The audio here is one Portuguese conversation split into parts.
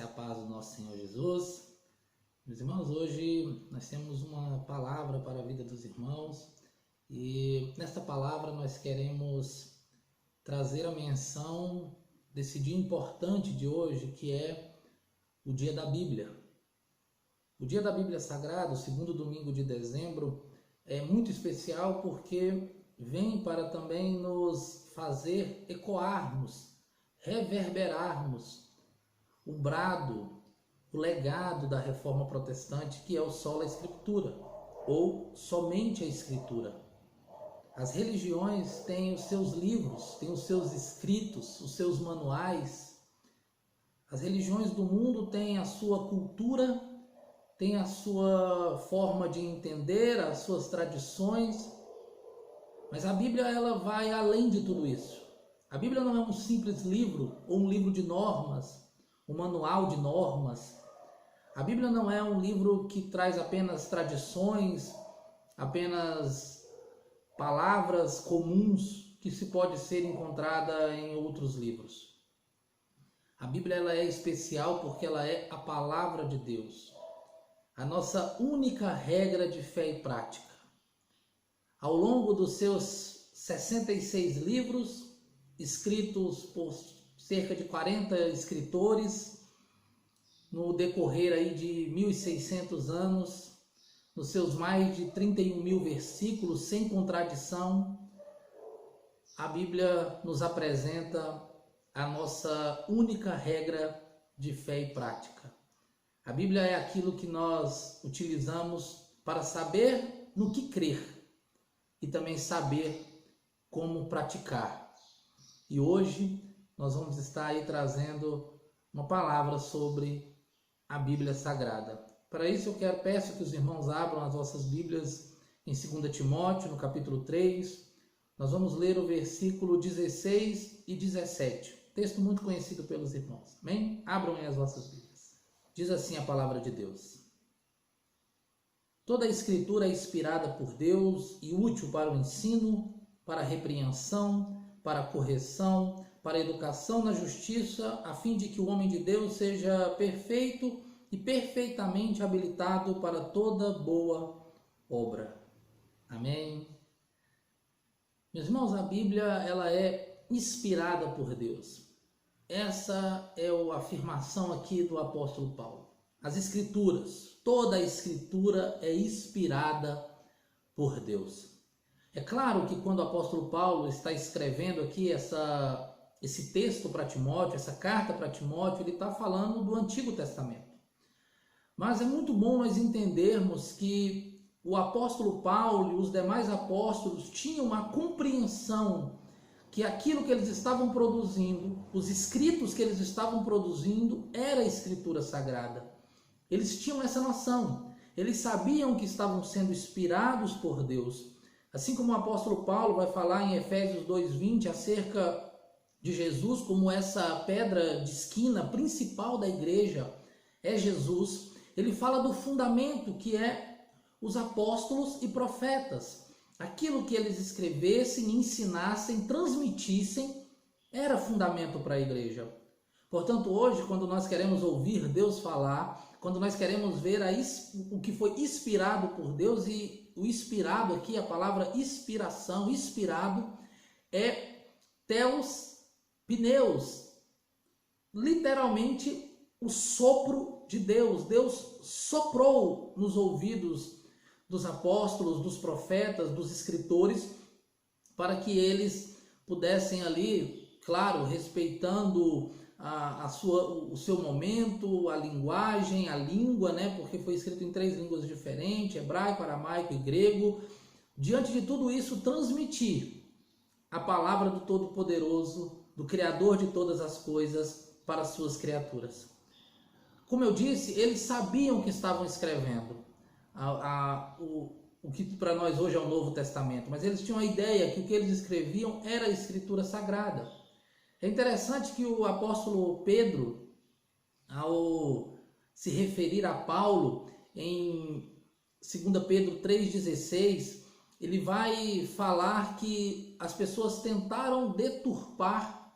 a paz do nosso Senhor Jesus. Meus irmãos, hoje nós temos uma palavra para a vida dos irmãos e nesta palavra nós queremos trazer a menção desse dia importante de hoje, que é o dia da Bíblia. O dia da Bíblia Sagrada, o segundo domingo de dezembro, é muito especial porque vem para também nos fazer ecoarmos, reverberarmos o brado, o legado da Reforma Protestante, que é o sola Escritura, ou somente a Escritura. As religiões têm os seus livros, têm os seus escritos, os seus manuais. As religiões do mundo têm a sua cultura, têm a sua forma de entender, as suas tradições, mas a Bíblia ela vai além de tudo isso. A Bíblia não é um simples livro ou um livro de normas, um manual de normas. A Bíblia não é um livro que traz apenas tradições, apenas palavras comuns que se pode ser encontrada em outros livros. A Bíblia ela é especial porque ela é a palavra de Deus, a nossa única regra de fé e prática. Ao longo dos seus 66 livros, escritos por cerca de 40 escritores, no decorrer aí de 1.600 anos, nos seus mais de 31 mil versículos, sem contradição, a Bíblia nos apresenta a nossa única regra de fé e prática. A Bíblia é aquilo que nós utilizamos para saber no que crer e também saber como praticar. E hoje nós vamos estar aí trazendo uma palavra sobre a Bíblia Sagrada. Para isso eu peço que os irmãos abram as vossas Bíblias em 2 Timóteo, no capítulo 3. Nós vamos ler o versículo 16 e 17. Texto muito conhecido pelos irmãos. Amém? Abram aí as vossas Bíblias. Diz assim a palavra de Deus. Toda a Escritura é inspirada por Deus e útil para o ensino, para a repreensão, para a correção, para a educação na justiça, a fim de que o homem de Deus seja perfeito e perfeitamente habilitado para toda boa obra. Amém? Meus irmãos, a Bíblia ela é inspirada por Deus. Essa é a afirmação aqui do apóstolo Paulo. As Escrituras, toda a Escritura é inspirada por Deus. É claro que quando o apóstolo Paulo está escrevendo aqui esse texto para Timóteo, essa carta para Timóteo, ele está falando do Antigo Testamento. Mas é muito bom nós entendermos que o apóstolo Paulo e os demais apóstolos tinham uma compreensão que aquilo que eles estavam produzindo, os escritos que eles estavam produzindo, era a Escritura Sagrada. Eles tinham essa noção, eles sabiam que estavam sendo inspirados por Deus. Assim como o apóstolo Paulo vai falar em Efésios 2:20 acerca de Jesus como essa pedra de esquina principal da igreja, é Jesus. Ele fala do fundamento que é os apóstolos e profetas. Aquilo que eles escrevessem, ensinassem, transmitissem, era fundamento para a igreja. Portanto, hoje, quando nós queremos ouvir Deus falar, quando nós queremos ver o que foi inspirado por Deus, e o inspirado aqui, a palavra inspiração, inspirado, é teos pneus, literalmente o sopro de Deus. Deus soprou nos ouvidos dos apóstolos, dos profetas, dos escritores, para que eles pudessem ali, claro, respeitando o seu momento, a linguagem, a língua, né? Porque foi escrito em 3 línguas diferentes, hebraico, aramaico e grego. Diante de tudo isso, transmitir a palavra do Todo-Poderoso, do Criador de todas as coisas, para as suas criaturas. Como eu disse, eles sabiam que estavam escrevendo o que para nós hoje é o Novo Testamento, mas eles tinham a ideia que o que eles escreviam era a Escritura Sagrada. É interessante que o apóstolo Pedro, ao se referir a Paulo, em 2 Pedro 3,16, ele vai falar que as pessoas tentaram deturpar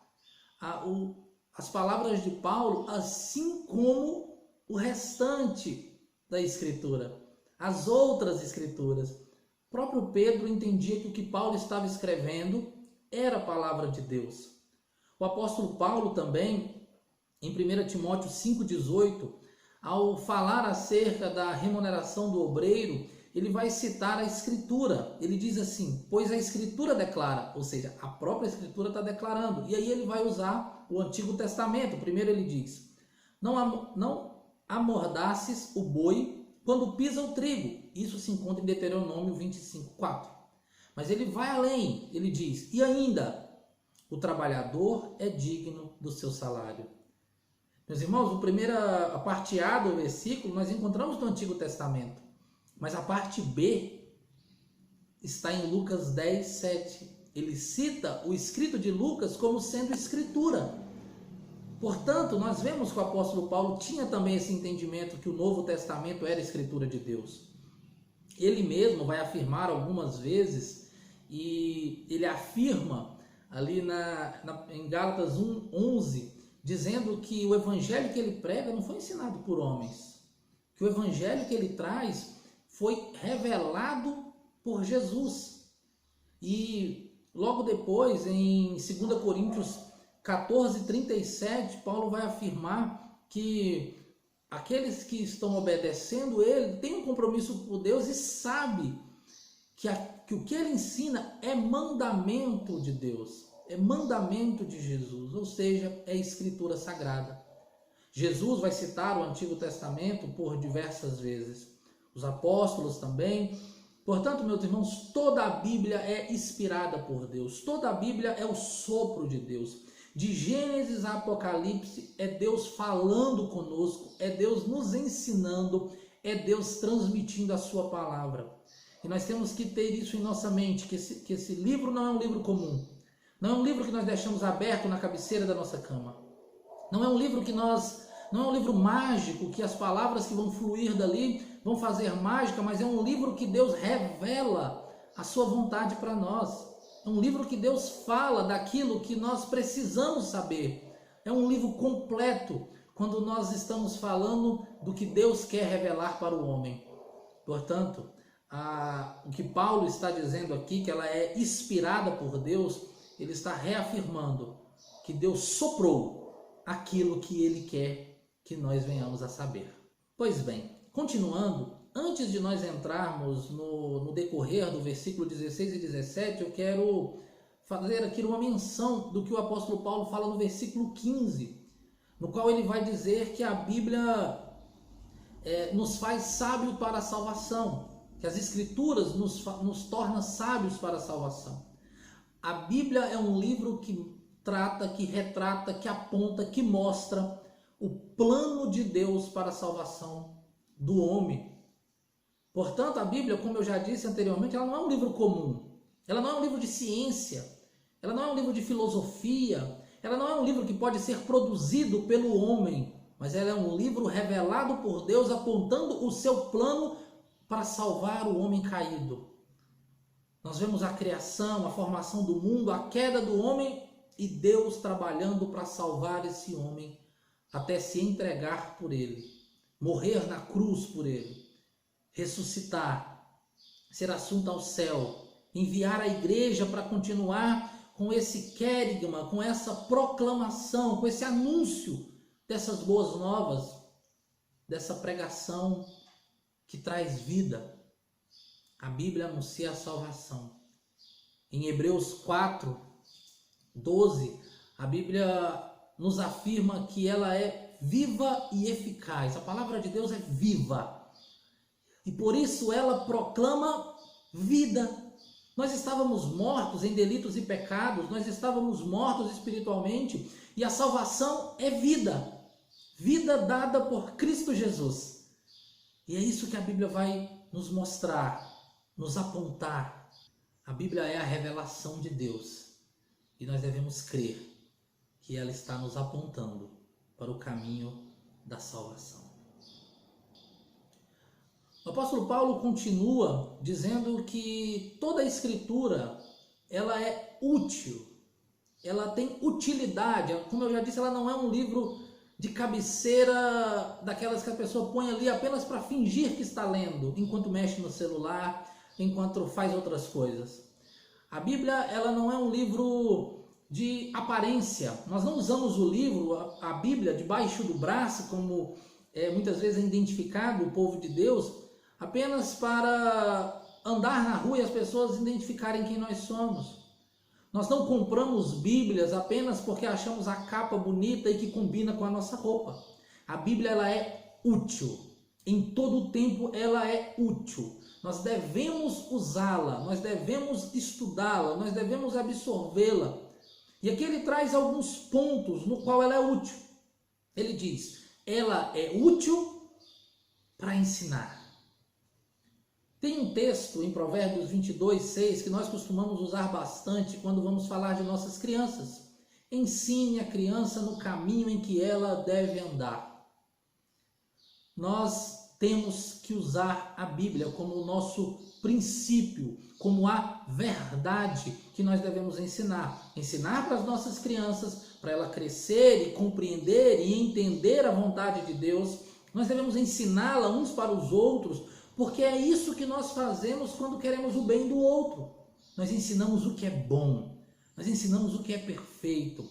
as palavras de Paulo, assim como o restante da Escritura, as outras Escrituras. O próprio Pedro entendia que o que Paulo estava escrevendo era a palavra de Deus. O apóstolo Paulo também, em 1 Timóteo 5,18, ao falar acerca da remuneração do obreiro, ele vai citar a Escritura. Ele diz assim: pois a Escritura declara, ou seja, a própria Escritura está declarando. E aí ele vai usar o Antigo Testamento. Primeiro ele diz: não amordaces o boi quando pisa o trigo. Isso se encontra em Deuteronômio 25:4. Mas ele vai além, ele diz: e ainda, o trabalhador é digno do seu salário. Meus irmãos, a parte A do versículo nós encontramos no Antigo Testamento, mas a parte B está em Lucas 10:7. Ele cita o escrito de Lucas como sendo escritura. Portanto, nós vemos que o apóstolo Paulo tinha também esse entendimento que o Novo Testamento era a escritura de Deus. Ele mesmo vai afirmar algumas vezes, e ele afirma ali em Gálatas 1:11, dizendo que o evangelho que ele prega não foi ensinado por homens, que o evangelho que ele traz foi revelado por Jesus. E logo depois, em 2 Coríntios 14:37, Paulo vai afirmar que aqueles que estão obedecendo ele têm um compromisso com Deus e sabe que o que ele ensina é mandamento de Deus, é mandamento de Jesus, ou seja, é escritura sagrada. Jesus vai citar o Antigo Testamento por diversas vezes, os apóstolos também. Portanto, meus irmãos, toda a Bíblia é inspirada por Deus, toda a Bíblia é o sopro de Deus. De Gênesis a Apocalipse é Deus falando conosco, é Deus nos ensinando, é Deus transmitindo a sua palavra. E nós temos que ter isso em nossa mente, que esse livro não é um livro comum, não é um livro que nós deixamos aberto na cabeceira da nossa cama, não é um livro não é um livro mágico, que as palavras que vão fluir dali vão fazer mágica, mas é um livro que Deus revela a sua vontade para nós. É um livro que Deus fala daquilo que nós precisamos saber. É um livro completo quando nós estamos falando do que Deus quer revelar para o homem. Portanto, o que Paulo está dizendo aqui, que ela é inspirada por Deus, ele está reafirmando que Deus soprou aquilo que ele quer que nós venhamos a saber. Pois bem, continuando, antes de nós entrarmos no decorrer do versículo 16 e 17, eu quero fazer aqui uma menção do que o apóstolo Paulo fala no versículo 15, no qual ele vai dizer que a Bíblia nos faz sábios para a salvação, que as Escrituras nos tornam sábios para a salvação. A Bíblia é um livro que trata, que retrata, que aponta, que mostra o plano de Deus para a salvação do homem. Portanto, a Bíblia, como eu já disse anteriormente, ela não é um livro comum, ela não é um livro de ciência, ela não é um livro de filosofia, ela não é um livro que pode ser produzido pelo homem, mas ela é um livro revelado por Deus, apontando o seu plano para salvar o homem caído. Nós vemos a criação, a formação do mundo, a queda do homem e Deus trabalhando para salvar esse homem até se entregar por ele, morrer na cruz por ele, ressuscitar, ser assunto ao céu, enviar a igreja para continuar com esse querigma, com essa proclamação, com esse anúncio dessas boas novas, dessa pregação que traz vida. A Bíblia anuncia a salvação. Em Hebreus 4:12, a Bíblia nos afirma que ela é viva e eficaz. A palavra de Deus é viva. E por isso ela proclama vida. Nós estávamos mortos em delitos e pecados, nós estávamos mortos espiritualmente, e a salvação é vida. Vida dada por Cristo Jesus. E é isso que a Bíblia vai nos mostrar, nos apontar. A Bíblia é a revelação de Deus. E nós devemos crer que ela está nos apontando para o caminho da salvação. O apóstolo Paulo continua dizendo que toda a Escritura ela é útil ela tem utilidade. Como eu já disse, ela não é um livro de cabeceira daquelas que a pessoa põe ali apenas para fingir que está lendo, enquanto mexe no celular, enquanto faz outras coisas. A Bíblia, ela não é um livro de aparência. Nós não usamos o livro, a Bíblia, debaixo do braço, como muitas vezes é identificado o povo de Deus, apenas para andar na rua e as pessoas identificarem quem nós somos. Nós não compramos Bíblias apenas porque achamos a capa bonita e que combina com a nossa roupa. A Bíblia, ela é útil. Em todo o tempo ela é útil. Nós devemos usá-la, nós devemos estudá-la, nós devemos absorvê-la. E aqui ele traz alguns pontos no qual ela é útil. Ele diz, ela é útil para ensinar. Tem um texto em Provérbios 22:6 que nós costumamos usar bastante quando vamos falar de nossas crianças. Ensine a criança no caminho em que ela deve andar. Nós temos que usar a Bíblia como o nosso princípio, como a verdade que nós devemos ensinar. Ensinar para as nossas crianças, para ela crescer e compreender e entender a vontade de Deus. Nós devemos ensiná-la uns para os outros, porque é isso que nós fazemos quando queremos o bem do outro. Nós ensinamos o que é bom, nós ensinamos o que é perfeito.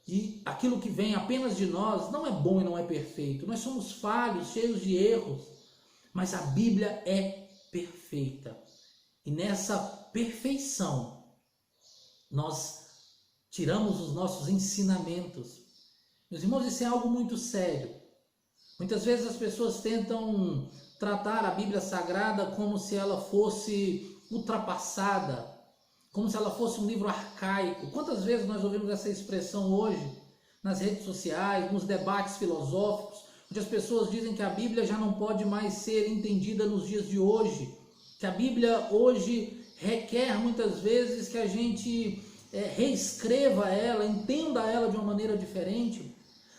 E aquilo que vem apenas de nós não é bom e não é perfeito. Nós somos falhos, cheios de erros, mas a Bíblia é perfeita. E nessa perfeição, nós tiramos os nossos ensinamentos. Meus irmãos, isso é algo muito sério. Muitas vezes as pessoas tentam tratar a Bíblia Sagrada como se ela fosse ultrapassada, como se ela fosse um livro arcaico. Quantas vezes nós ouvimos essa expressão hoje nas redes sociais, nos debates filosóficos, onde as pessoas dizem que a Bíblia já não pode mais ser entendida nos dias de hoje, que a Bíblia hoje requer muitas vezes que a gente reescreva ela, entenda ela de uma maneira diferente.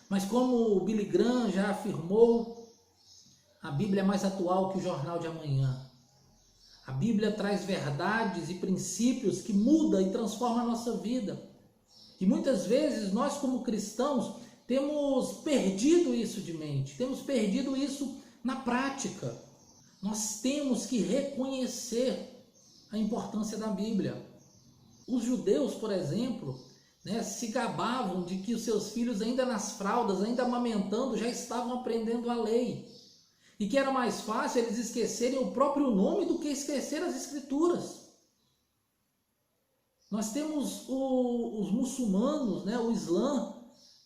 Mas como o Billy Graham já afirmou, a Bíblia é mais atual que o jornal de amanhã. A Bíblia traz verdades e princípios que mudam e transformam a nossa vida. E muitas vezes nós, como cristãos, temos perdido isso de mente, temos perdido isso na prática. Nós temos que reconhecer a importância da Bíblia. Os judeus, por exemplo, se gabavam de que os seus filhos, ainda nas fraldas, ainda amamentando, já estavam aprendendo a lei. E que era mais fácil eles esquecerem o próprio nome do que esquecer as Escrituras. Nós temos os muçulmanos, o Islã,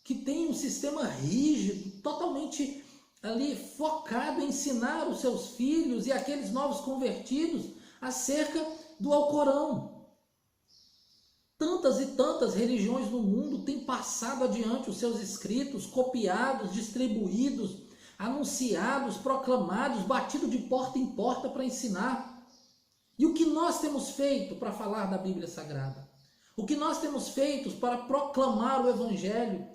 que tem um sistema rígido, totalmente ali focado em ensinar os seus filhos e aqueles novos convertidos acerca do Alcorão. Tantas e tantas religiões no mundo têm passado adiante os seus escritos, copiados, distribuídos, anunciados, proclamados, batido de porta em porta para ensinar. E o que nós temos feito para falar da Bíblia Sagrada? O que nós temos feito para proclamar o Evangelho?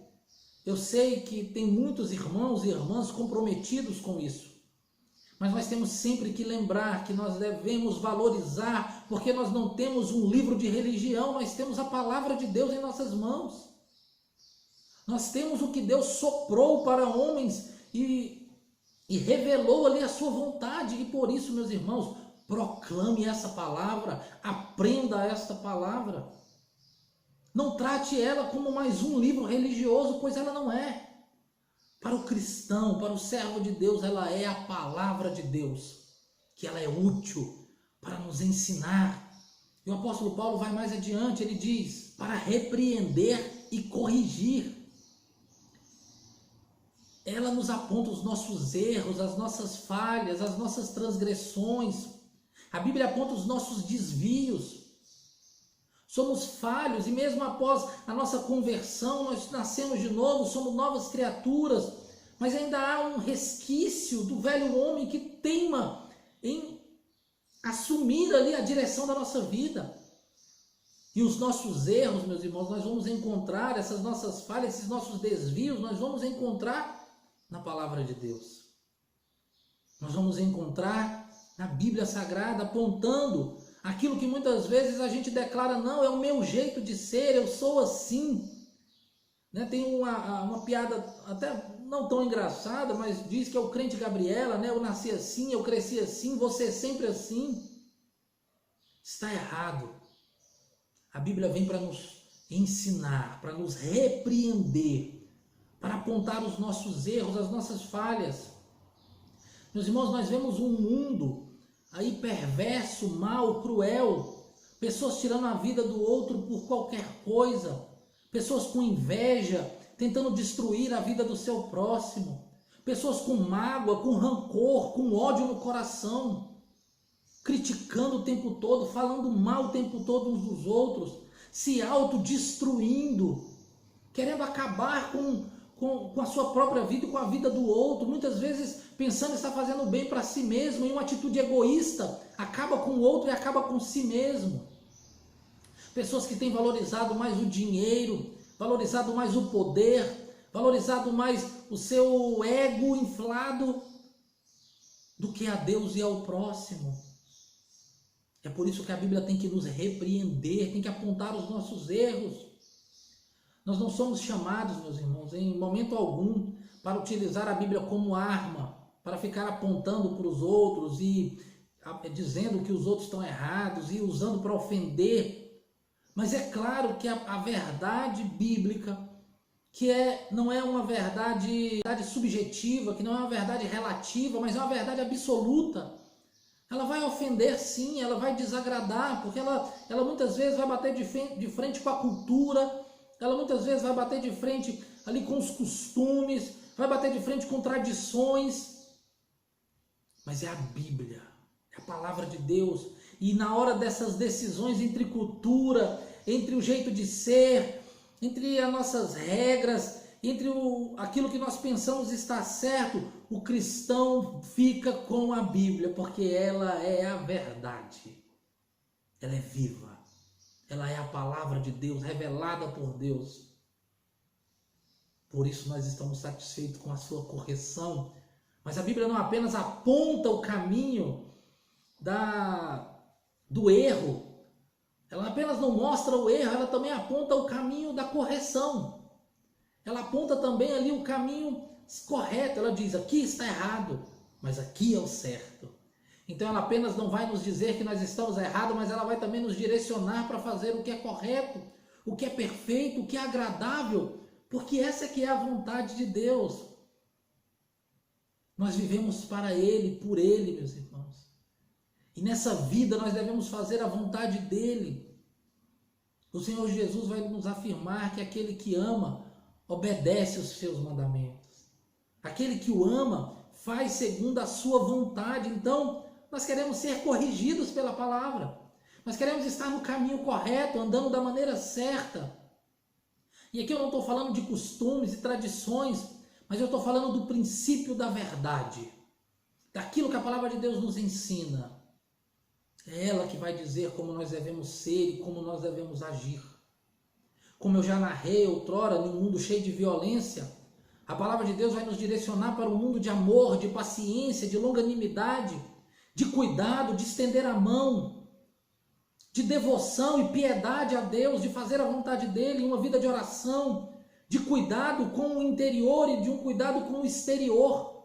Eu sei que tem muitos irmãos e irmãs comprometidos com isso. Mas nós temos sempre que lembrar que nós devemos valorizar, porque nós não temos um livro de religião, nós temos a palavra de Deus em nossas mãos. Nós temos o que Deus soprou para homens e revelou ali a sua vontade. E por isso, meus irmãos, proclame essa palavra, aprenda esta palavra. Não trate ela como mais um livro religioso, pois ela não é. Para o cristão, para o servo de Deus, ela é a palavra de Deus, que ela é útil para nos ensinar. E o apóstolo Paulo vai mais adiante, ele diz, para repreender e corrigir. Ela nos aponta os nossos erros, as nossas falhas, as nossas transgressões. A Bíblia aponta os nossos desvios. Somos falhos e mesmo após a nossa conversão, nós nascemos de novo, somos novas criaturas, mas ainda há um resquício do velho homem que teima em assumir ali a direção da nossa vida. E os nossos erros, meus irmãos, nós vamos encontrar, essas nossas falhas, esses nossos desvios, nós vamos encontrar na palavra de Deus. Nós vamos encontrar na Bíblia Sagrada, apontando aquilo que muitas vezes a gente declara, não, é o meu jeito de ser, eu sou assim. Né? Tem uma piada até não tão engraçada, mas diz que é o crente Gabriela, né? Eu nasci assim, eu cresci assim, você é sempre assim. Está errado. A Bíblia vem para nos ensinar, para nos repreender, para apontar os nossos erros, as nossas falhas. Meus irmãos, nós vemos um mundo aí perverso, mau, cruel, pessoas tirando a vida do outro por qualquer coisa, pessoas com inveja, tentando destruir a vida do seu próximo, pessoas com mágoa, com rancor, com ódio no coração, criticando o tempo todo, falando mal o tempo todo uns dos outros, se autodestruindo, querendo acabar com a sua própria vida e com a vida do outro, muitas vezes pensando em estar fazendo bem para si mesmo, em uma atitude egoísta, acaba com o outro e acaba com si mesmo. Pessoas que têm valorizado mais o dinheiro, valorizado mais o poder, valorizado mais o seu ego inflado do que a Deus e ao próximo. É por isso que a Bíblia tem que nos repreender, tem que apontar os nossos erros. Nós não somos chamados, meus irmãos, em momento algum, para utilizar a Bíblia como arma, para ficar apontando para os outros e dizendo que os outros estão errados e usando para ofender. Mas é claro que a verdade bíblica, não é uma verdade subjetiva, que não é uma verdade relativa, mas é uma verdade absoluta. Ela vai ofender sim, ela vai desagradar, porque ela muitas vezes vai bater de frente com a cultura, ela muitas vezes vai bater de frente ali com os costumes, vai bater de frente com tradições. Mas é a Bíblia, é a palavra de Deus. E na hora dessas decisões entre cultura, entre o jeito de ser, entre as nossas regras, entre aquilo que nós pensamos estar certo, o cristão fica com a Bíblia, porque ela é a verdade. Ela é viva. Ela é a palavra de Deus, revelada por Deus. Por isso nós estamos satisfeitos com a sua correção. Mas a Bíblia não apenas aponta o caminho do erro, ela apenas não mostra o erro, ela também aponta o caminho da correção. Ela aponta também ali o caminho correto, ela diz, aqui está errado, mas aqui é o certo. Então ela apenas não vai nos dizer que nós estamos errados, mas ela vai também nos direcionar para fazer o que é correto, o que é perfeito, o que é agradável, porque essa que é a vontade de Deus. Nós vivemos para Ele, por Ele, meus irmãos. E nessa vida nós devemos fazer a vontade dEle. O Senhor Jesus vai nos afirmar que aquele que ama, obedece os seus mandamentos. Aquele que o ama, faz segundo a sua vontade. Então, nós queremos ser corrigidos pela palavra. Nós queremos estar no caminho correto, andando da maneira certa. E aqui eu não estou falando de costumes e tradições, mas eu estou falando do princípio da verdade. Daquilo que a palavra de Deus nos ensina. É ela que vai dizer como nós devemos ser e como nós devemos agir. Como eu já narrei outrora, num mundo cheio de violência, a palavra de Deus vai nos direcionar para um mundo de amor, de paciência, de longanimidade, de cuidado, de estender a mão, de devoção e piedade a Deus, de fazer a vontade dEle, uma vida de oração, de cuidado com o interior e de um cuidado com o exterior.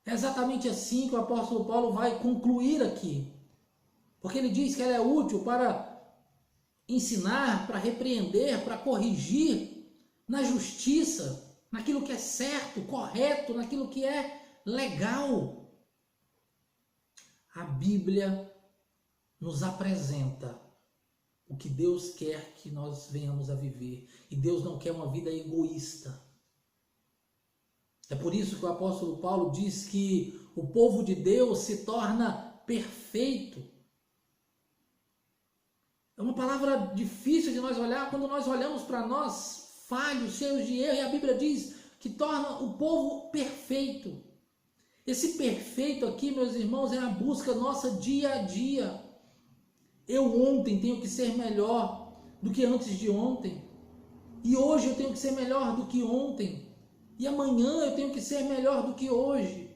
É exatamente assim que o apóstolo Paulo vai concluir aqui, porque ele diz que ela é útil para ensinar, para repreender, para corrigir na justiça, naquilo que é certo, correto, naquilo que é legal. A Bíblia nos apresenta o que Deus quer que nós venhamos a viver. E Deus não quer uma vida egoísta. É por isso que o apóstolo Paulo diz que o povo de Deus se torna perfeito. É uma palavra difícil de nós olhar quando nós olhamos para nós falhos, cheios de erro, e a Bíblia diz que torna o povo perfeito. Esse perfeito aqui, meus irmãos, é a busca nossa dia a dia. Eu ontem tenho que ser melhor do que antes de ontem. E hoje eu tenho que ser melhor do que ontem. E amanhã eu tenho que ser melhor do que hoje.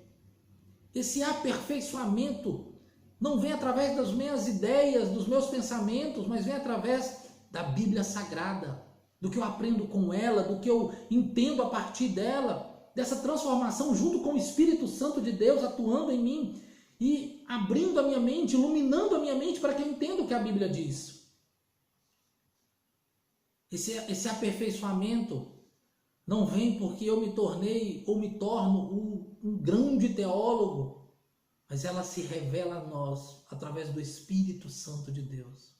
Esse aperfeiçoamento não vem através das minhas ideias, dos meus pensamentos, mas vem através da Bíblia Sagrada, do que eu aprendo com ela, do que eu entendo a partir dela, dessa transformação junto com o Espírito Santo de Deus atuando em mim e abrindo a minha mente, iluminando a minha mente para que eu entenda o que a Bíblia diz. Esse aperfeiçoamento não vem porque eu me tornei ou me torno um grande teólogo, mas ela se revela a nós através do Espírito Santo de Deus.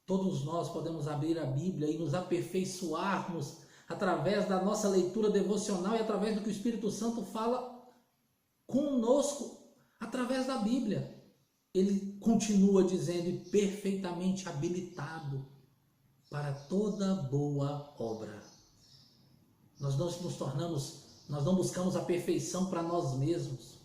Todos nós podemos abrir a Bíblia e nos aperfeiçoarmos através da nossa leitura devocional e através do que o Espírito Santo fala conosco através da Bíblia. Ele continua dizendo, perfeitamente habilitado para toda boa obra. Nós não buscamos a perfeição para nós mesmos.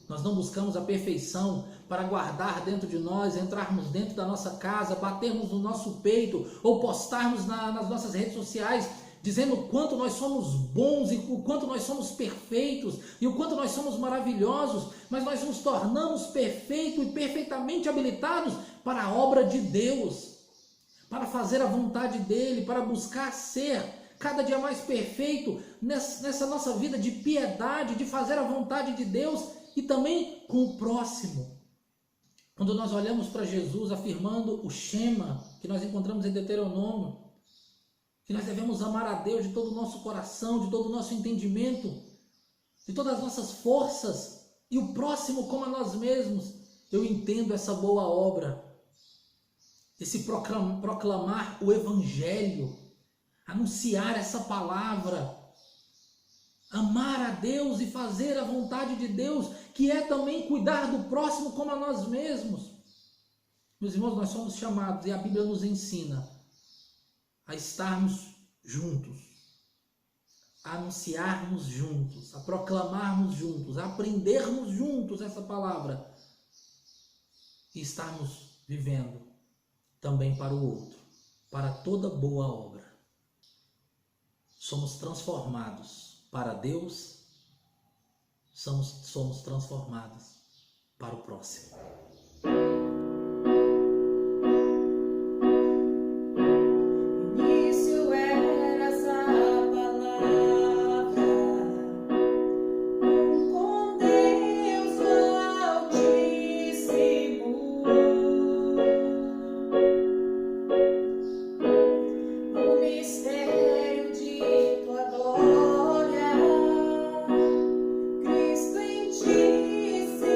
Nós não buscamos a perfeição para guardar dentro de nós, entrarmos dentro da nossa casa, batermos no nosso peito ou postarmos nas nossas redes sociais dizendo o quanto nós somos bons e o quanto nós somos perfeitos e o quanto nós somos maravilhosos, mas nós nos tornamos perfeitos e perfeitamente habilitados para a obra de Deus, para fazer a vontade dele, para buscar ser cada dia mais perfeito nessa nossa vida de piedade, de fazer a vontade de Deus e também com o próximo. Quando nós olhamos para Jesus afirmando o Shema, que nós encontramos em Deuteronômio, que nós devemos amar a Deus de todo o nosso coração, de todo o nosso entendimento, de todas as nossas forças, e o próximo como a nós mesmos, eu entendo essa boa obra, esse proclamar o Evangelho, anunciar essa palavra, amar a Deus e fazer a vontade de Deus, que é também cuidar do próximo como a nós mesmos. Meus irmãos, nós somos chamados, e a Bíblia nos ensina, a estarmos juntos, a anunciarmos juntos, a proclamarmos juntos, a aprendermos juntos essa palavra e estarmos vivendo também para o outro, para toda boa obra. Somos transformados para Deus, somos transformados para o próximo. Cristo em ti se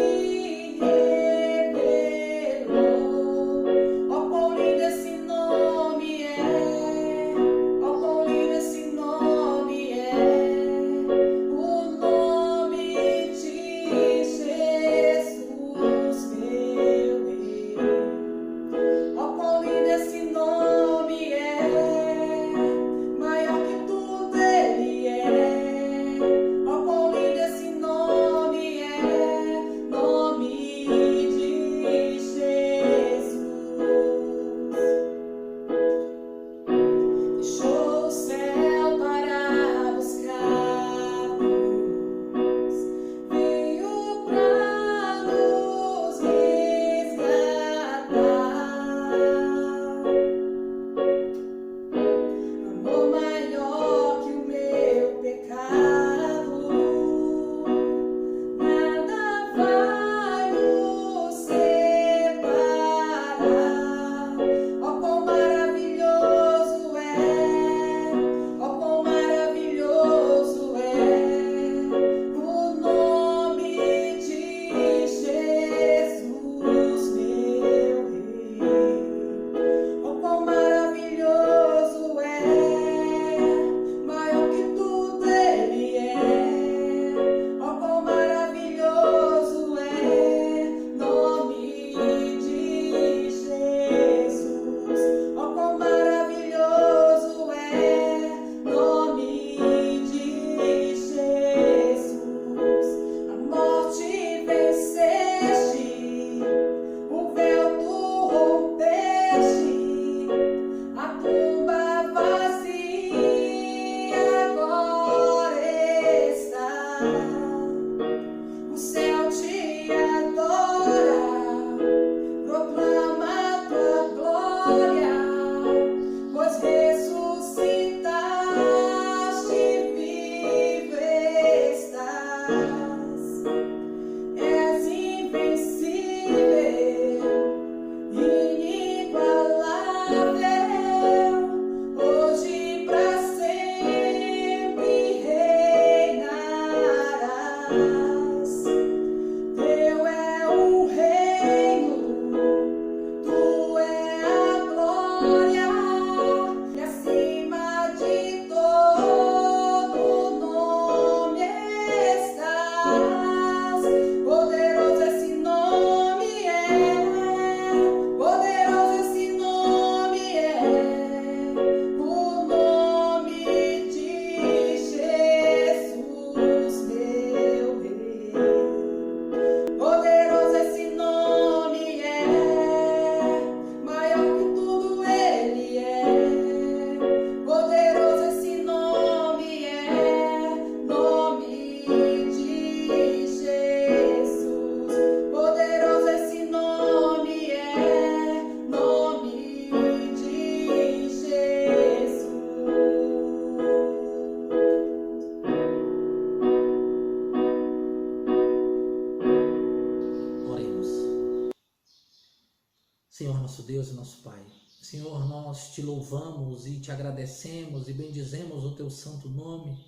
te louvamos e te agradecemos e bendizemos o teu santo nome.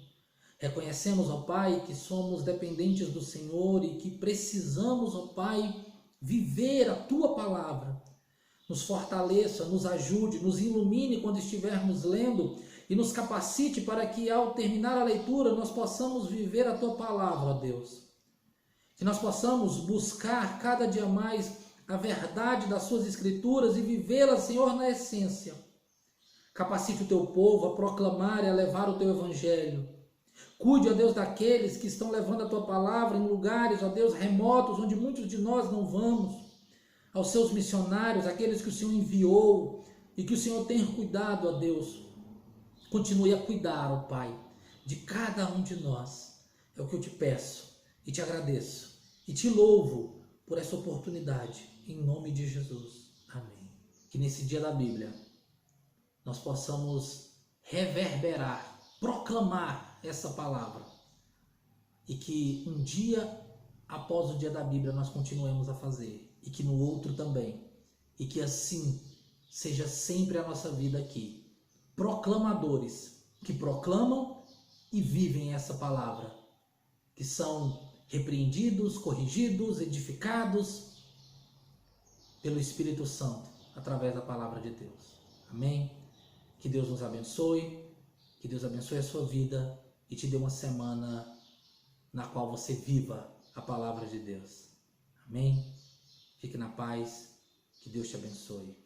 Reconhecemos, ó Pai, que somos dependentes do Senhor e que precisamos, ó Pai, viver a tua palavra. Nos fortaleça, nos ajude, nos ilumine quando estivermos lendo e nos capacite para que ao terminar a leitura nós possamos viver a tua palavra, ó Deus. Que nós possamos buscar cada dia mais a verdade das suas escrituras e vivê-las, Senhor, na essência. Capacite o teu povo a proclamar e a levar o teu evangelho. Cuide, ó Deus, daqueles que estão levando a tua palavra em lugares, ó Deus, remotos, onde muitos de nós não vamos. Aos seus missionários, aqueles que o Senhor enviou e que o Senhor tenha cuidado, ó Deus. Continue a cuidar, ó Pai, de cada um de nós. É o que eu te peço e te agradeço e te louvo por essa oportunidade, em nome de Jesus. Amém. Que nesse dia da Bíblia nós possamos reverberar, proclamar essa palavra e que um dia após o dia da Bíblia nós continuemos a fazer e que no outro também, e que assim seja sempre a nossa vida aqui, proclamadores que proclamam e vivem essa palavra, que são repreendidos, corrigidos, edificados pelo Espírito Santo através da palavra de Deus. Amém? Que Deus nos abençoe, que Deus abençoe a sua vida e te dê uma semana na qual você viva a palavra de Deus. Amém? Fique na paz, que Deus te abençoe.